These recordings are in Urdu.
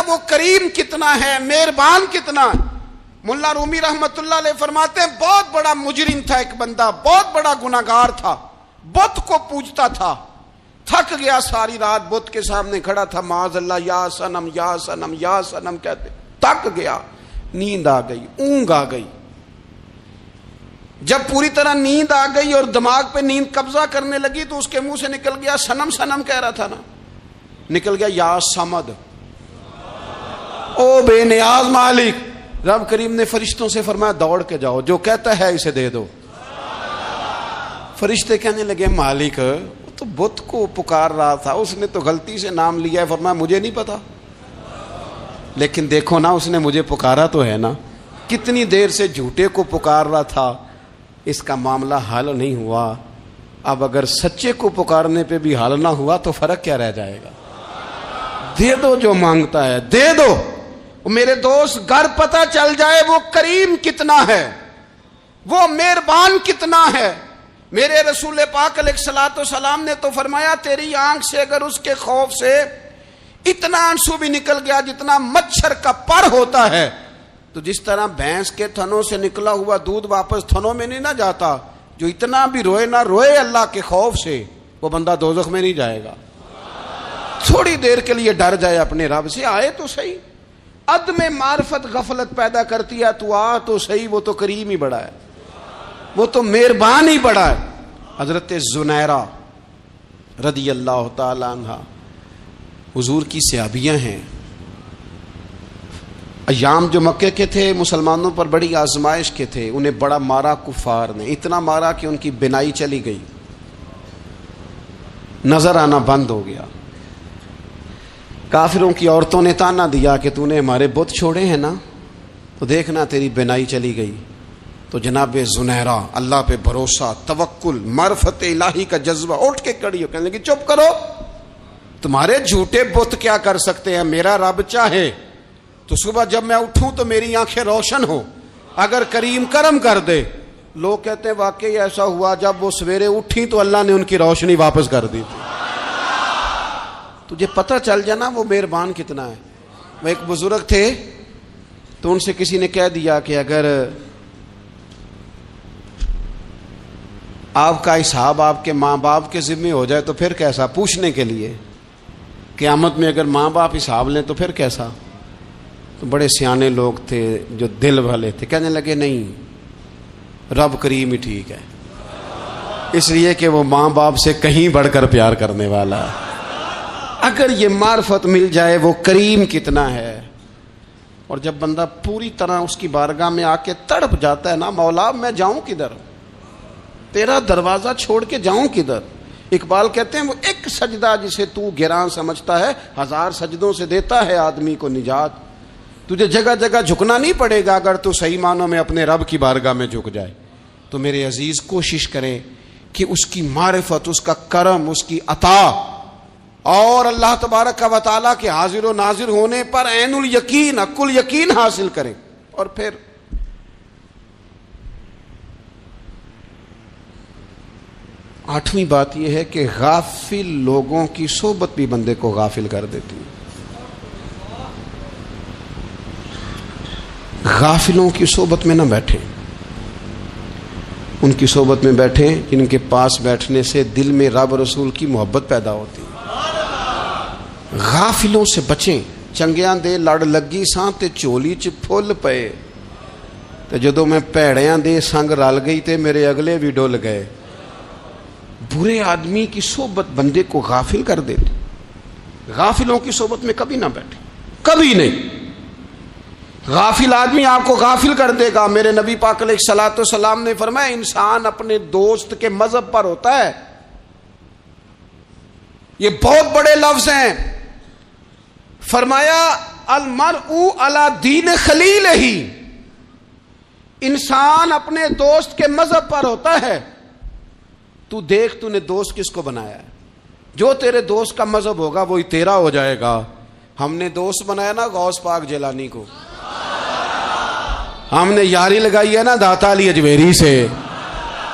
وہ کریم کتنا ہے، مہربان کتنا ہے۔ ملا رومی رحمت اللہ علیہ فرماتے ہیں بہت بڑا مجرم تھا ایک بندہ، بہت بڑا گناہگار تھا، بت کو پوجتا تھا، تھک گیا ساری رات بت کے سامنے کھڑا تھا، معاذ اللہ یا صنم یا صنم یا صنم کہتے، تھک گیا، نیند آ گئی، اونگ آ گئی۔ جب پوری طرح نیند آ گئی اور دماغ پہ نیند قبضہ کرنے لگی تو اس کے منہ سے نکل گیا، صنم صنم کہہ رہا تھا نا، نکل گیا یا صمد، او بے نیاز مالک۔ رب کریم نے فرشتوں سے فرمایا دوڑ کے جاؤ، جو کہتا ہے اسے دے دو۔ فرشتے کہنے لگے مالک وہ تو بت کو پکار رہا تھا، اس نے تو غلطی سے نام لیا ہے۔ فرمایا مجھے نہیں پتا، لیکن دیکھو نا اس نے مجھے پکارا تو ہے نا، کتنی دیر سے جھوٹے کو پکار رہا تھا، اس کا معاملہ حل نہیں ہوا، اب اگر سچے کو پکارنے پہ بھی حل نہ ہوا تو فرق کیا رہ جائے گا؟ دے دو جو مانگتا ہے، دے دو۔ میرے دوست گھر پتہ چل جائے وہ کریم کتنا ہے، وہ مہربان کتنا ہے۔ میرے رسول پاک علیہ الصلوۃ والسلام نے تو فرمایا تیری آنکھ سے اگر اس کے خوف سے اتنا آنسو بھی نکل گیا جتنا مچھر کا پر ہوتا ہے، تو جس طرح بھینس کے تھنوں سے نکلا ہوا دودھ واپس تھنوں میں نہیں نہ جاتا، جو اتنا بھی روئے نہ روئے اللہ کے خوف سے، وہ بندہ دوزخ میں نہیں جائے گا۔ تھوڑی دیر کے لیے ڈر جائے اپنے رب سے، آئے تو صحیح۔ عدم معرفت غفلت پیدا کرتی ہے، تو آ تو صحیح، وہ تو کریم ہی بڑا ہے، وہ تو مہربان ہی بڑا ہے۔ حضرت زنیرہ رضی اللہ تعالی عنہ حضور کی صحابیہ ہیں۔ ایام جو مکے کے تھے مسلمانوں پر بڑی آزمائش کے تھے، انہیں بڑا مارا کفار نے، اتنا مارا کہ ان کی بینائی چلی گئی، نظر آنا بند ہو گیا۔ کافروں کی عورتوں نے تانا دیا کہ تو نے ہمارے بت چھوڑے ہیں نا، تو دیکھنا تیری بینائی چلی گئی۔ تو جناب زنیرہ اللہ پہ بھروسہ، توکل، معرفت الہی کا جذبہ، اٹھ کے کھڑی ہو کہنے لگی چپ کرو، تمہارے جھوٹے بت کیا کر سکتے ہیں، میرا رب چاہے تو صبح جب میں اٹھوں تو میری آنکھیں روشن ہو، اگر کریم کرم کر دے۔ لوگ کہتے ہیں واقعی ایسا ہوا، جب وہ سویرے اٹھی تو اللہ نے ان کی روشنی واپس کر دی تھی۔ تجھے پتہ چل جانا وہ مہربان کتنا ہے۔ وہ ایک بزرگ تھے تو ان سے کسی نے کہہ دیا کہ اگر آپ کا حساب آپ کے ماں باپ کے ذمہ ہو جائے تو پھر کیسا، پوچھنے کے لیے قیامت میں اگر ماں باپ حساب لیں تو پھر کیسا۔ تو بڑے سیانے لوگ تھے جو دل والے تھے، کہنے لگے نہیں، رب کریم ہی ٹھیک ہے، اس لیے کہ وہ ماں باپ سے کہیں بڑھ کر پیار کرنے والا ہے۔ اگر یہ معرفت مل جائے وہ کریم کتنا ہے۔ اور جب بندہ پوری طرح اس کی بارگاہ میں آ کے تڑپ جاتا ہے نا، مولا میں جاؤں کدھر، تیرا دروازہ چھوڑ کے جاؤں کدھر۔ اقبال کہتے ہیں وہ ایک سجدہ جسے تو گراں سمجھتا ہے، 1000 سجدوں سے دیتا ہے آدمی کو نجات۔ تجھے جگہ جگہ جھکنا نہیں پڑے گا اگر تو صحیح معنوں میں اپنے رب کی بارگاہ میں جھک جائے۔ تو میرے عزیز کوشش کریں کہ اس کی معرفت، اس کا کرم، اس کی عطا اور اللہ تبارک و تعالیٰ کے حاضر و ناظر ہونے پر عین الیقین، حق الیقین حاصل کریں۔ اور پھر آٹھویں بات یہ ہے کہ غافل لوگوں کی صحبت بھی بندے کو غافل کر دیتی ہے۔ غافلوں کی صحبت میں نہ بیٹھیں، ان کی صحبت میں بیٹھیں جن کے پاس بیٹھنے سے دل میں رب رسول کی محبت پیدا ہوتی ہے۔ غافلوں سے بچیں۔ چنگیاں دے لڑ لگی ساں تے چولی چ پھل پئے، تے جدوں میں پیڑیاں دے سنگ رل گئی تے میرے اگلے بھی ڈول گئے۔ برے آدمی کی صحبت بندے کو غافل کر دیتی۔ غافلوں کی صحبت میں کبھی نہ بیٹھیں، کبھی نہیں۔ غافل آدمی آپ کو غافل کر دے گا۔ میرے نبی پاک علیہ الصلوۃ والسلام نے فرمایا انسان اپنے دوست کے مذہب پر ہوتا ہے۔ یہ بہت بڑے لفظ ہیں۔ فرمایا المرء علی دین خلیلہ، انسان اپنے دوست کے مذہب پر ہوتا ہے۔ تو دیکھ تو نے دوست کس کو بنایا ہے، جو تیرے دوست کا مذہب ہوگا وہی تیرا ہو جائے گا۔ ہم نے دوست بنایا نا غوث پاک جیلانی کو، ہم نے یاری لگائی ہے نا داتا علی اجمیری سے،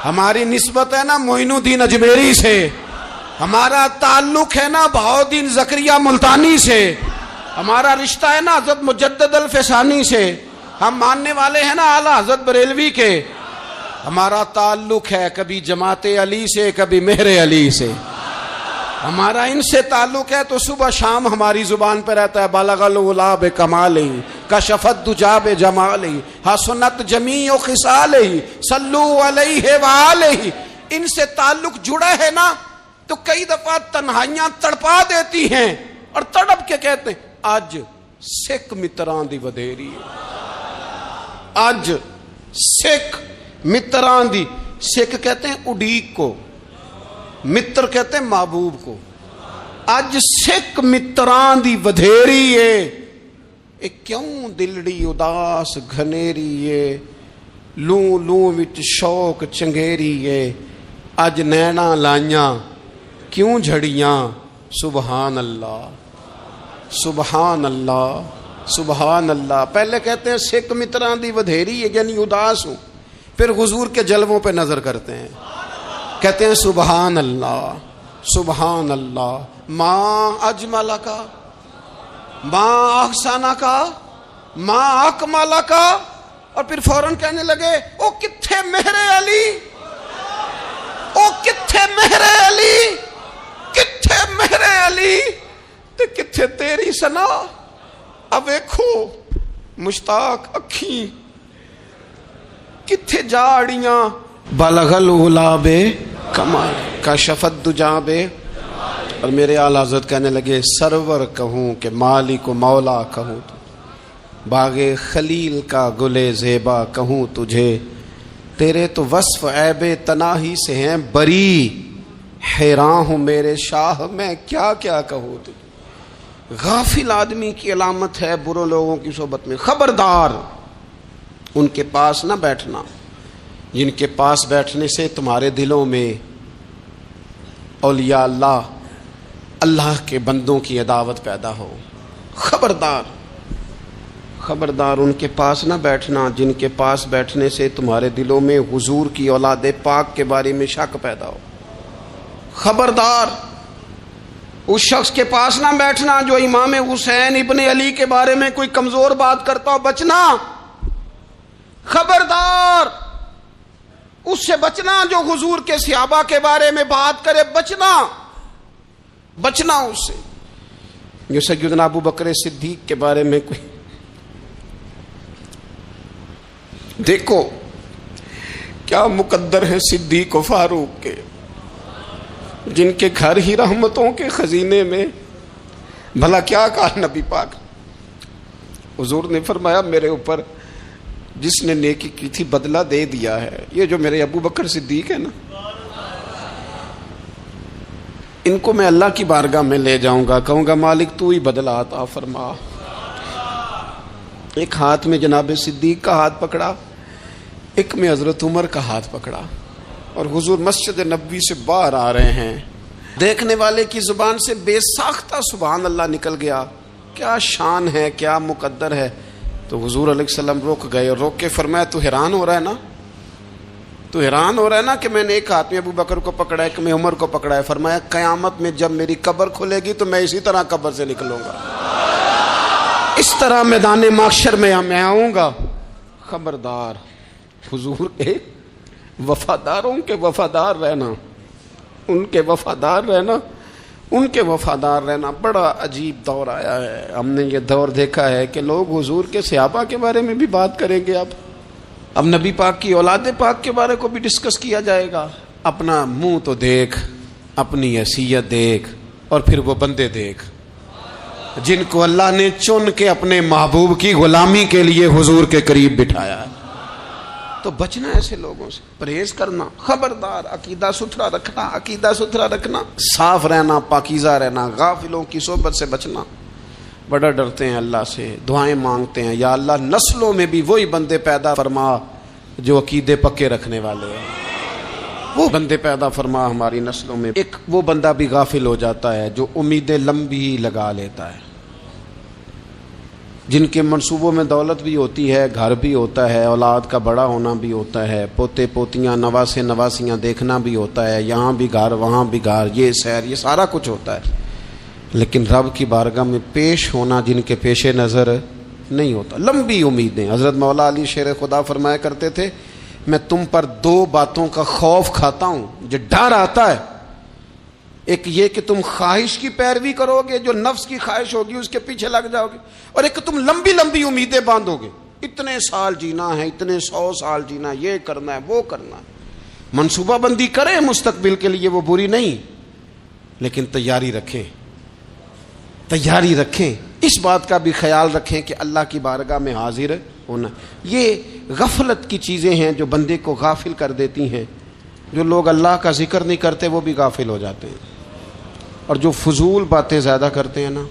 ہماری نسبت ہے نا معین الدین اجمیری سے، ہمارا تعلق ہے نا بہاؤالدین زکریا ملتانی سے، ہمارا رشتہ ہے نا حضرت مجدد الفسانی سے، ہم ماننے والے ہیں نا اعلیٰ حضرت بریلوی کے. ہمارا تعلق ہے کبھی جماعت علی سے، کبھی مہر علی سے. ہمارا ان سے تعلق ہے تو صبح شام ہماری زبان پہ رہتا ہے بالغ العلا بکمالہ کشف الدجی بجمالہ حسنت جمیع خصالہ صلوا علیہ وآلہ. ان سے تعلق جڑا ہے نا تو کئی دفعہ تنہائیاں تڑپا دیتی ہیں اور تڑپ کے کہتے ہیں اج سکھ متران دی ودھیری ہے. اج سکھ متران دی، سکھ کہتے ہیں اڈیق کو، متر کہتے ہیں محبوب کو. اج سکھ متران دی ودھیری ہے. اے کیوں دلڑی اداس گھنیری ہے، لوں لوں وچ شوق چنگیری ہے. اج نینا لائیاں کیوں جھڑیاں. سبحان اللہ سبحان اللہ سبحان اللہ. پہلے کہتے ہیں سکھ متران دی ودھیری ہے یعنی اداس ہوں، پھر حضور کے جلووں پہ نظر کرتے ہیں، کہتے ہیں سبحان اللہ سبحان اللہ. ماں اجمل کا، ماں احسن کا، ماں اکمل کا، اور پھر فوراً کہنے لگے او کتھے مہر علی، او کتھے مہر علی، کتھے مہر علی تے کتھے تیری سنا. اب ویکھو مشتاق اکھیں کتھے جاڑیاں. بلغ العلا بے کمال کشف الدجی بے. اور میرے اعلیٰ حضرت کہنے لگے سرور کہوں کہ مالک و مولا کہوں، باغ خلیل کا گلے زیبا کہوں تجھے. تیرے تو وصف عیب تناہی سے ہیں بری، حیران ہوں میرے شاہ میں کیا کیا کہوں تجھے. غافل آدمی کی علامت ہے برے لوگوں کی صحبت میں. خبردار ان کے پاس نہ بیٹھنا جن کے پاس بیٹھنے سے تمہارے دلوں میں اولیاء اللہ، اللہ کے بندوں کی عداوت پیدا ہو. خبردار خبردار ان کے پاس نہ بیٹھنا جن کے پاس بیٹھنے سے تمہارے دلوں میں حضور کی اولاد پاک کے بارے میں شک پیدا ہو. خبردار اس شخص کے پاس نہ بیٹھنا جو امام حسین ابن علی کے بارے میں کوئی کمزور بات کرتا ہو، بچنا. خبردار اس سے بچنا جو حضور کے صحابہ کے بارے میں بات کرے، بچنا بچنا اس سے. جو سیدنا ابو بکر صدیق کے بارے میں کوئی، دیکھو کیا مقدر ہے صدیق و فاروق کے، جن کے گھر ہی رحمتوں کے خزینے میں. بھلا کیا کہا نبی پاک، حضور نے فرمایا میرے اوپر جس نے نیکی کی تھی بدلہ دے دیا ہے. یہ جو میرے ابو بکر صدیق ہے نا، ان کو میں اللہ کی بارگاہ میں لے جاؤں گا، کہوں گا مالک تو ہی بدلہ عطا فرما. ایک ہاتھ میں جناب صدیق کا ہاتھ پکڑا، ایک میں حضرت عمر کا ہاتھ پکڑا، اور حضور مسجد نبوی سے باہر آ رہے ہیں. دیکھنے والے کی زبان سے بے ساختہ سبحان اللہ نکل گیا. کیا شان ہے، کیا مقدر ہے. تو حضور علیہ السلام رک گئے اور روک کے فرمایا تو حیران ہو رہا ہے نا، تو حیران ہو رہا ہے نا کہ میں نے ایک ہاتھ میں ابو بکر کو پکڑا ہے، ایک میں عمر کو پکڑا ہے. فرمایا قیامت میں جب میری قبر کھلے گی تو میں اسی طرح قبر سے نکلوں گا، اس طرح میدان محشر میں میں آؤں گا. خبردار حضور کے وفاداروں کے وفادار رہنا، ان کے وفادار رہنا، ان کے وفادار رہنا. بڑا عجیب دور آیا ہے. ہم نے یہ دور دیکھا ہے کہ لوگ حضور کے صحابہ کے بارے میں بھی بات کریں گے. اب نبی پاک کی اولاد پاک کے بارے کو بھی ڈسکس کیا جائے گا. اپنا منہ تو دیکھ، اپنی حیثیت دیکھ، اور پھر وہ بندے دیکھ جن کو اللہ نے چن کے اپنے محبوب کی غلامی کے لیے حضور کے قریب بٹھایا ہے. تو بچنا ایسے لوگوں سے، پرہیز کرنا. خبردار عقیدہ ستھرا رکھنا، عقیدہ ستھرا رکھنا، صاف رہنا، پاکیزہ رہنا، غافلوں کی صحبت سے بچنا. بڑا ڈرتے ہیں اللہ سے، دعائیں مانگتے ہیں یا اللہ نسلوں میں بھی وہی بندے پیدا فرما جو عقیدے پکے رکھنے والے ہیں. وہ بندے پیدا فرما ہماری نسلوں میں. ایک وہ بندہ بھی غافل ہو جاتا ہے جو امیدیں لمبی لگا لیتا ہے، جن کے منصوبوں میں دولت بھی ہوتی ہے، گھر بھی ہوتا ہے، اولاد کا بڑا ہونا بھی ہوتا ہے، پوتے پوتیاں نواسے نواسیاں دیکھنا بھی ہوتا ہے، یہاں بھی گھر وہاں بھی گھر، یہ سیر، یہ سارا کچھ ہوتا ہے. لیکن رب کی بارگاہ میں پیش ہونا جن کے پیش نظر نہیں ہوتا. لمبی امیدیں. حضرت مولا علی شیر خدا فرمایا کرتے تھے میں تم پر دو باتوں کا خوف کھاتا ہوں، جو ڈر آتا ہے، ایک یہ کہ تم خواہش کی پیروی کرو گے، جو نفس کی خواہش ہوگی اس کے پیچھے لگ جاؤ گے، اور ایک کہ تم لمبی لمبی امیدیں باندھو گے، اتنے سال جینا ہے، اتنے 100 سال جینا، یہ کرنا ہے وہ کرنا ہے. منصوبہ بندی کریں مستقبل کے لیے، وہ بری نہیں، لیکن تیاری رکھیں، تیاری رکھیں. اس بات کا بھی خیال رکھیں کہ اللہ کی بارگاہ میں حاضر ہونا. یہ غفلت کی چیزیں ہیں جو بندے کو غافل کر دیتی ہیں. جو لوگ اللہ کا ذکر نہیں کرتے وہ بھی غافل ہو جاتے ہیں، اور جو فضول باتیں زیادہ کرتے ہیں نا،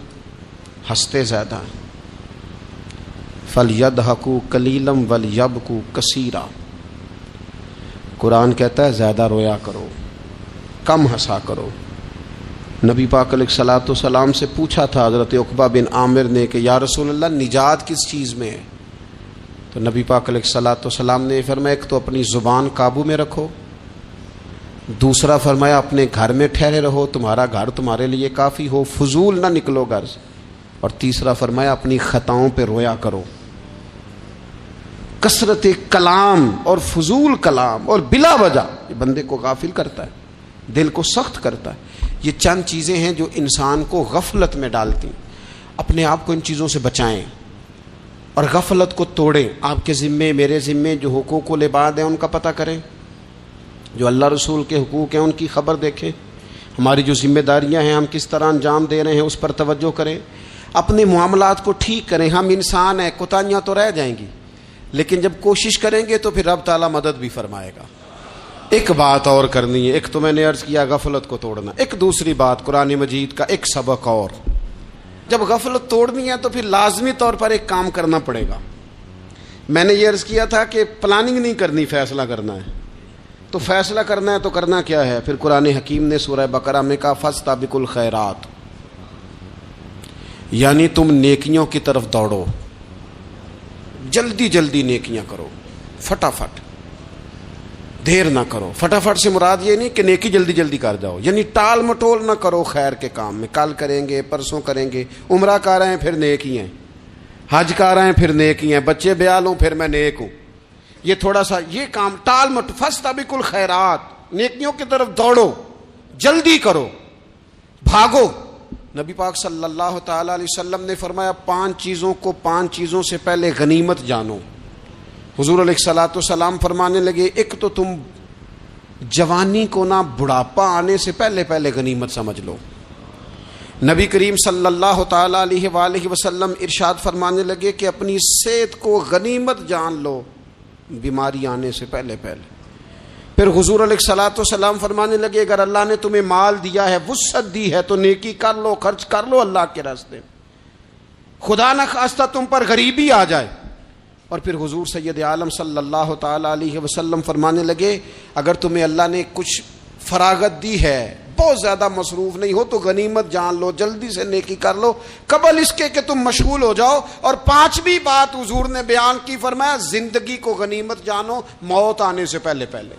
ہنستے زیادہ ہیں. فَلْيَضْحَكُوا قَلِيلًا وَلْيَبْكُوا كَثِيرًا. قرآن کہتا ہے زیادہ رویا کرو، کم ہنسا کرو. نبی پاک علیہ الصلوۃ والسلام سے پوچھا تھا حضرت عقبہ بن عامر نے کہ یا رسول اللہ نجات کس چیز میں ہے؟ تو نبی پاک علیہ الصلوۃ والسلام نے فرمایا ایک تو اپنی زبان قابو میں رکھو، دوسرا فرمایا اپنے گھر میں ٹھہرے رہو، تمہارا گھر تمہارے لیے کافی ہو، فضول نہ نکلو گھر سے، اور تیسرا فرمایا اپنی خطاؤں پہ رویا کرو. کثرت کلام اور فضول کلام اور بلا وجہ یہ بندے کو غافل کرتا ہے، دل کو سخت کرتا ہے. یہ چند چیزیں ہیں جو انسان کو غفلت میں ڈالتی. اپنے آپ کو ان چیزوں سے بچائیں اور غفلت کو توڑیں. آپ کے ذمے، میرے ذمے جو حقوق العباد ہیں ان کا پتہ کریں، جو اللہ رسول کے حقوق ہیں ان کی خبر دیکھیں. ہماری جو ذمہ داریاں ہیں ہم کس طرح انجام دے رہے ہیں اس پر توجہ کریں. اپنے معاملات کو ٹھیک کریں. ہم انسان ہیں، کوتاہیاں تو رہ جائیں گی، لیکن جب کوشش کریں گے تو پھر رب تعالیٰ مدد بھی فرمائے گا. ایک بات اور کرنی ہے، ایک تو میں نے عرض کیا غفلت کو توڑنا، ایک دوسری بات قرآن مجید کا ایک سبق اور. جب غفلت توڑنی ہے تو پھر لازمی طور پر ایک کام کرنا پڑے گا. میں نے یہ عرض کیا تھا کہ پلاننگ نہیں کرنی، فیصلہ کرنا ہے. تو فیصلہ کرنا ہے تو کرنا کیا ہے؟ پھر قرآن حکیم نے سورہ بقرہ میں کہا فاستبقوا الخیرات، یعنی تم نیکیوں کی طرف دوڑو، جلدی جلدی نیکیاں کرو، فٹافٹ، دیر نہ کرو. فٹافٹ سے مراد یہ نہیں کہ نیکی جلدی جلدی کر جاؤ، یعنی ٹال مٹول نہ کرو خیر کے کام میں. کل کریں گے، پرسوں کریں گے، عمرہ کر رہے ہیں پھر نیکی ہیں، حج کر رہے ہیں پھر نیکی ہیں، بچے بیال ہوں پھر میں نیک ہوں. یہ تھوڑا سا یہ کام ٹال مٹ. فاستبقوا الخیرات، نیکیوں کی طرف دوڑو، جلدی کرو، بھاگو. نبی پاک صلی اللہ تعالی علیہ وسلم نے فرمایا 5 چیزوں کو 5 چیزوں سے پہلے غنیمت جانو. حضور علیہ الصلوۃ والسلام فرمانے لگے ایک تو تم جوانی کو نہ بڑھاپا آنے سے پہلے پہلے غنیمت سمجھ لو. نبی کریم صلی اللہ تعالی علیہ وآلہ وسلم ارشاد فرمانے لگے کہ اپنی صحت کو غنیمت جان لو بیماری آنے سے پہلے پہلے. پھر حضور علیہ الصلوۃ والسلام فرمانے لگے اگر اللہ نے تمہیں مال دیا ہے، وسعت دی ہے، تو نیکی کر لو، خرچ کر لو اللہ کے راستے. خدا نہ خواستہ تم پر غریبی آ جائے. اور پھر حضور سید عالم صلی اللہ تعالی علیہ وسلم فرمانے لگے اگر تمہیں اللہ نے کچھ فراغت دی ہے، بہت زیادہ مصروف نہیں ہو، تو غنیمت جان لو، جلدی سے نیکی کر لو قبل اس کے کہ تم مشغول ہو جاؤ. اور 5ویں بات حضور نے بیان کی، فرمایا زندگی کو غنیمت جانو موت آنے سے پہلے پہلے.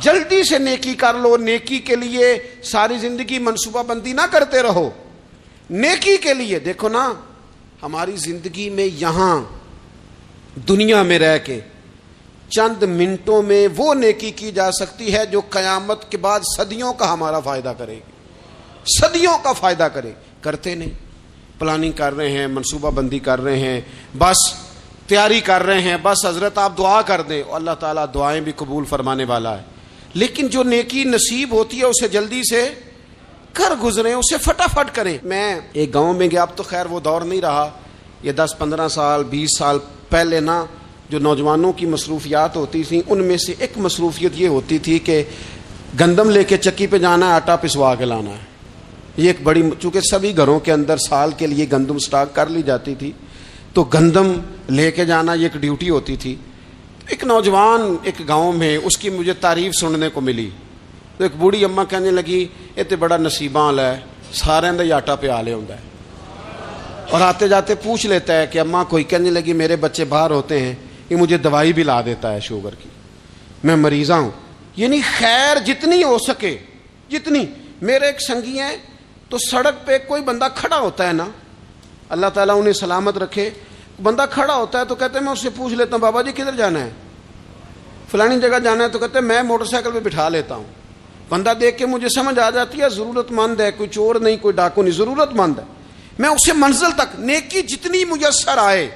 جلدی سے نیکی کر لو. نیکی کے لیے ساری زندگی منصوبہ بندی نہ کرتے رہو. نیکی کے لیے دیکھو نا، ہماری زندگی میں یہاں دنیا میں رہ کے چند منٹوں میں وہ نیکی کی جا سکتی ہے جو قیامت کے بعد صدیوں کا ہمارا فائدہ کرے گی، صدیوں کا فائدہ کرے. کرتے نہیں. پلاننگ کر رہے ہیں، منصوبہ بندی کر رہے ہیں، بس تیاری کر رہے ہیں، بس حضرت آپ دعا کر دیں، اللہ تعالیٰ دعائیں بھی قبول فرمانے والا ہے. لیکن جو نیکی نصیب ہوتی ہے اسے جلدی سے کر گزریں، اسے فٹافٹ کریں. میں ایک گاؤں میں گیا، اب تو خیر وہ دور نہیں رہا، یہ 10-15 سال 20 سال پہلے نا جو نوجوانوں کی مصروفیات ہوتی تھیں ان میں سے ایک مصروفیت یہ ہوتی تھی کہ گندم لے کے چکی پہ جانا ہے، آٹا پسوا کے لانا ہے. یہ ایک بڑی، چونکہ سبھی گھروں کے اندر سال کے لیے گندم سٹاک کر لی جاتی تھی، تو گندم لے کے جانا یہ ایک ڈیوٹی ہوتی تھی. ایک نوجوان ایک گاؤں میں، اس کی مجھے تعریف سننے کو ملی. تو ایک بوڑھی اماں کہنے لگی یہ تو بڑا نصیباں والا ہے، سارے اندر آٹا پہ آ لے ہوتا ہے. اور آتے جاتے پوچھ لیتا ہے کہ اماں کوئی، کہنے لگی میرے بچے باہر ہوتے ہیں، یہ مجھے دوائی بھی لا دیتا ہے شوگر کی، میں مریضہ ہوں. یعنی خیر جتنی ہو سکے جتنی. میرے ایک سنگی ہیں تو سڑک پہ کوئی بندہ کھڑا ہوتا ہے نا، اللہ تعالیٰ انہیں سلامت رکھے، بندہ کھڑا ہوتا ہے تو کہتے ہیں میں اس سے پوچھ لیتا ہوں بابا جی کدھر جانا ہے، فلانی جگہ جانا ہے، تو کہتے ہیں میں موٹر سائیکل پہ بٹھا لیتا ہوں. بندہ دیکھ کے مجھے سمجھ آ جاتی ہے ضرورت مند ہے، کوئی چور نہیں، کوئی ڈاکو نہیں، ضرورت مند ہے. میں اسے منزل تک نیکی جتنی میسر آئے،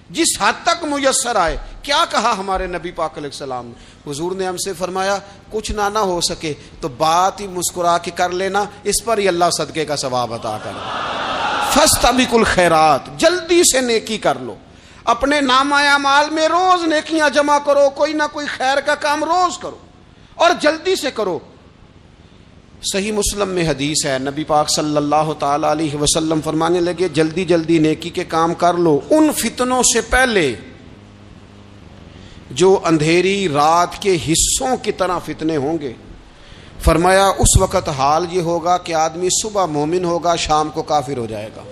جس حد تک میسر آئے. کیا کہا ہمارے نبی پاک علیہ السلام نے؟ حضور نے ہم سے فرمایا کچھ نہ ہو سکے تو بات ہی مسکرا کے کر لینا، اس پر ہی اللہ صدقے کا ثواب عطا کرے. فاستبقوا الخیرات، جلدی سے نیکی کر لو. اپنے نامہ اعمال میں روز نیکیاں جمع کرو، کوئی نہ کوئی خیر کا کام روز کرو اور جلدی سے کرو. صحیح مسلم میں حدیث ہے، نبی پاک صلی اللہ تعالی علیہ وسلم فرمانے لگے جلدی جلدی نیکی کے کام کر لو ان فتنوں سے پہلے جو اندھیری رات کے حصوں کی طرح فتنے ہوں گے. فرمایا اس وقت حال یہ ہوگا کہ آدمی صبح مومن ہوگا، شام کو کافر ہو جائے گا،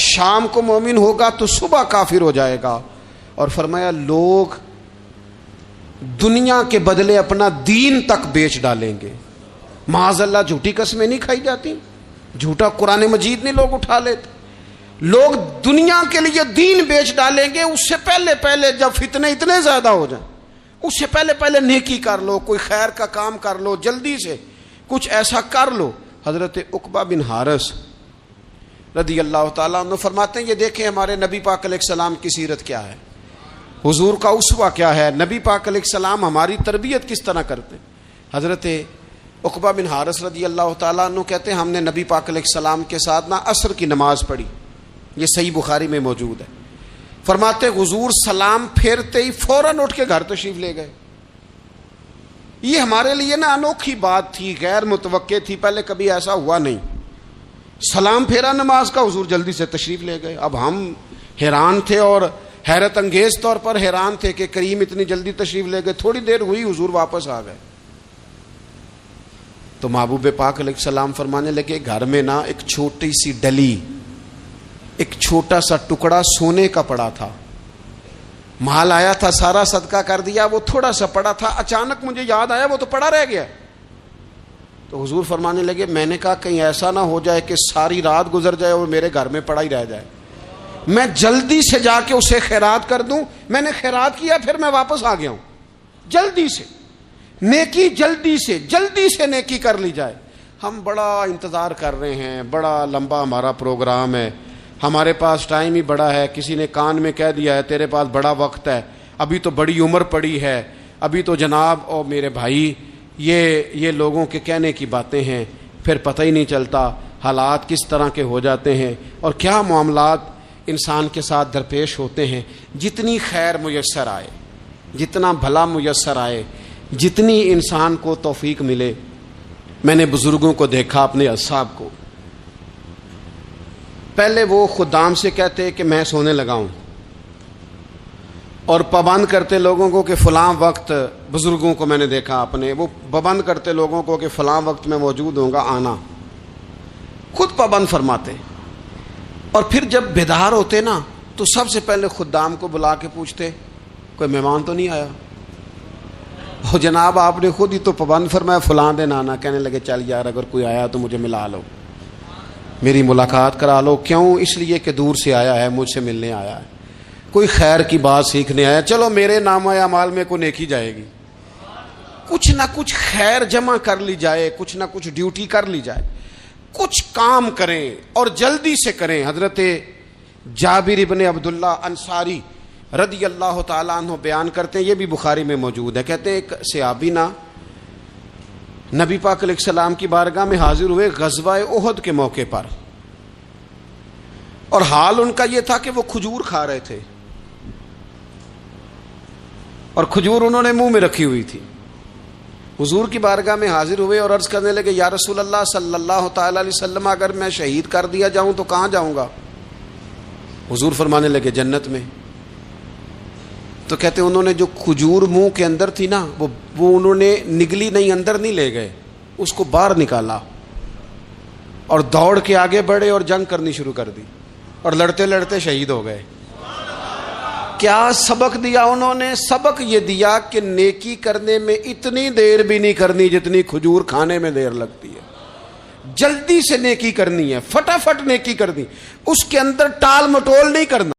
شام کو مومن ہوگا تو صبح کافر ہو جائے گا. اور فرمایا لوگ دنیا کے بدلے اپنا دین تک بیچ ڈالیں گے. معاذ اللہ جھوٹی قسمیں نہیں کھائی جاتی، جھوٹا قرآن مجید نہیں لوگ اٹھا لیتے. لوگ دنیا کے لیے دین بیچ ڈالیں گے. اس سے پہلے جب فتنے اتنے زیادہ ہو جائیں، اس سے پہلے نیکی کر لو، کوئی خیر کا کام کر لو، جلدی سے کچھ ایسا کر لو. حضرت عقبہ بن حارث رضی اللہ تعالیٰ عنہ فرماتے ہیں یہ دیکھیں ہمارے نبی پاک علیہ السلام کی سیرت کیا ہے، حضور کا اسوہ کیا ہے، نبی پاک علیہ السلام ہماری تربیت کس طرح کرتے. حضرت عقبہ بن حارث رضی اللہ تعالیٰ عنہ کہتے ہیں ہم نے نبی پاک علیہ السلام کے ساتھ عصر کی نماز پڑھی، یہ صحیح بخاری میں موجود ہے. فرماتے حضور سلام پھیرتے ہی فوراً اٹھ کے گھر تشریف لے گئے. یہ ہمارے لیے انوکھی بات تھی، غیر متوقع تھی، پہلے کبھی ایسا ہوا نہیں. سلام پھیرا نماز کا، حضور جلدی سے تشریف لے گئے. اب ہم حیران تھے اور حیرت انگیز طور پر حیران تھے کہ کریم اتنی جلدی تشریف لے گئے. تھوڑی دیر ہوئی حضور واپس آ گئے. تو محبوب پاک علیہ السلام فرمانے لگے گھر میں ایک چھوٹی سی ڈلی، ایک چھوٹا سا ٹکڑا سونے کا پڑا تھا، مال آیا تھا سارا صدقہ کر دیا، وہ تھوڑا سا پڑا تھا، اچانک مجھے یاد آیا وہ تو پڑا رہ گیا. تو حضور فرمانے لگے میں نے کہا کہیں ایسا نہ ہو جائے کہ ساری رات گزر جائے اور میرے گھر میں پڑا ہی رہ جائے، میں جلدی سے جا کے اسے خیرات کر دوں. میں نے خیرات کیا پھر میں واپس آ گیا ہوں. جلدی سے نیکی، جلدی سے نیکی کر لی جائے. ہم بڑا انتظار کر رہے ہیں، بڑا لمبا ہمارا پروگرام ہے، ہمارے پاس ٹائم ہی بڑا ہے. کسی نے کان میں کہہ دیا ہے تیرے پاس بڑا وقت ہے، ابھی تو بڑی عمر پڑی ہے، ابھی تو جناب. اور میرے بھائی یہ لوگوں کے کہنے کی باتیں ہیں، پھر پتہ ہی نہیں چلتا حالات کس طرح کے ہو جاتے ہیں اور کیا معاملات انسان کے ساتھ درپیش ہوتے ہیں. جتنی خیر میسر آئے، جتنا بھلا میسر آئے، جتنی انسان کو توفیق ملے. میں نے بزرگوں کو دیکھا، اپنے اصحاب کو، پہلے وہ خدام سے کہتے کہ میں سونے لگا ہوں اور پابند کرتے لوگوں کو کہ فلاں وقت، بزرگوں کو میں نے دیکھا اپنے، وہ پابند کرتے لوگوں کو کہ فلاں وقت میں موجود ہوں گا آنا، خود پابند فرماتے. اور پھر جب بیدار ہوتے تو سب سے پہلے خدام کو بلا کے پوچھتے کوئی مہمان تو نہیں آیا. اور جناب آپ نے خود ہی تو پابند فرمایا فلاں دن آنا. کہنے لگے چل یار اگر کوئی آیا تو مجھے ملا لو، میری ملاقات کرا لو. کیوں؟ اس لیے کہ دور سے آیا ہے، مجھ سے ملنے آیا ہے، کوئی خیر کی بات سیکھنے آیا. چلو میرے نامہ اعمال میں کوئی نیکی جائے گی، کچھ نہ کچھ خیر جمع کر لی جائے، کچھ نہ کچھ ڈیوٹی کر لی جائے، کچھ کام کریں اور جلدی سے کریں. حضرت جابر ابن عبداللہ انصاری رضی اللہ تعالیٰ عنہ بیان کرتے ہیں، یہ بھی بخاری میں موجود ہے. کہتے ہیں ایک صحابی نبی پاک علیہ السلام کی بارگاہ میں حاضر ہوئے غزوہ احد کے موقع پر، اور حال ان کا یہ تھا کہ وہ کھجور کھا رہے تھے اور کھجور انہوں نے منہ میں رکھی ہوئی تھی. حضور کی بارگاہ میں حاضر ہوئے اور عرض کرنے لگے یا رسول اللہ صلی اللہ تعالی علیہ وسلم اگر میں شہید کر دیا جاؤں تو کہاں جاؤں گا؟ حضور فرمانے لگے جنت میں. تو کہتے انہوں نے جو کھجور منہ کے اندر تھی وہ انہوں نے نگلی نہیں، اندر نہیں لے گئے، اس کو باہر نکالا اور دوڑ کے آگے بڑھے اور جنگ کرنی شروع کر دی اور لڑتے لڑتے شہید ہو گئے. کیا سبق دیا انہوں نے؟ سبق یہ دیا کہ نیکی کرنے میں اتنی دیر بھی نہیں کرنی جتنی کھجور کھانے میں دیر لگتی ہے. جلدی سے نیکی کرنی ہے، فٹافٹ نیکی کرنی، اس کے اندر ٹال مٹول نہیں کرنا.